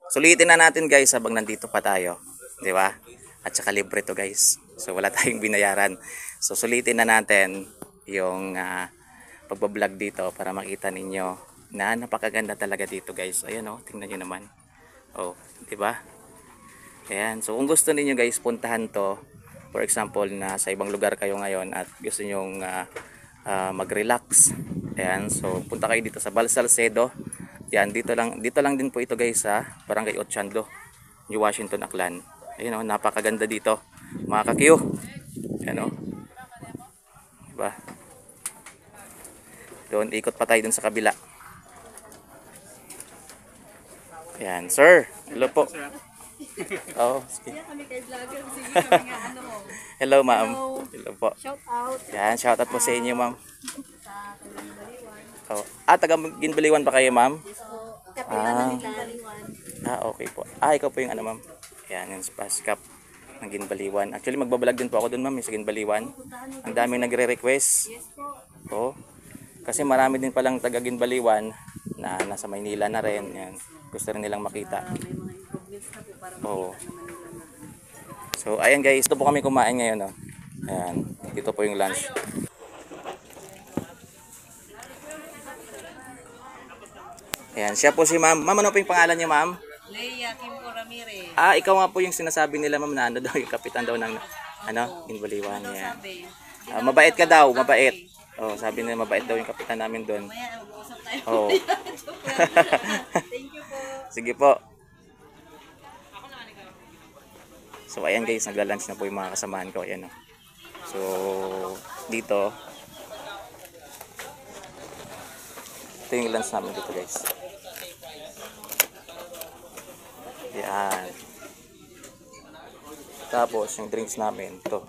Sulitin na natin guys habang nandito pa tayo. Di ba? At saka libre to guys. So wala tayong binayaran. So sulitin na natin yung pagbablog dito para makita ninyo na napakaganda talaga dito guys. Ayan oh, tingnan nyo naman. Oh, di ba? Ayan. So kung gusto niyo guys puntahan to, for example na sa ibang lugar kayo ngayon at gusto niyo mag-relax. Ayan, so punta kayo dito sa Balsalcedo. Yan, dito lang din po ito guys sa Barangay Ochando, New Washington, Aklan. Ayun oh, napakaganda dito, mga kakyo. Ayan oh. Diba? Doon, ikot pa tayo dun sa kabila. Ayan, sir. Hello po. Oh, sige. Hello, ma'am. Hello po. Shout out. Yan, shout out po sa inyo, ma'am. Oh, taga Ginbaliwan pa kayo, ma'am? Okay po. Ikaw po yung ano, ma'am. Ayan, yung Spaskap ng Ginbaliwan. Actually, magbabalag din po ako dun, ma'am, sa Ginbaliwan. Ang daming nagre-request. Oh. Kasi marami din palang taga Ginbaliwan na nasa Maynila na rin. Yan. Gusto rin nilang makita. Oh. So, ayan guys, ito po kami kumain ngayon, oh. Ayan, dito po yung lunch. Ayan, siya po si ma'am. Ma'am, ano po yung pangalan niyo, ma'am? Leia Kimpo Ramirez. Ikaw nga po yung sinasabi nila, ma'am, na ano daw, yung kapitan daw ng, Ginbaliwan. Yan. Mabait ka daw, mabait. Oh, sabi nila mabait daw yung kapitan namin doon. Mamaya mag-uusap tayo. Oh. Thank you po. Sige po. So, ayan guys, nagla-lunch na po yung mga kasamahan ko. Ayan, oh. So, dito, ito yung lunch namin dito guys. Yan. Tapos yung drinks namin ito.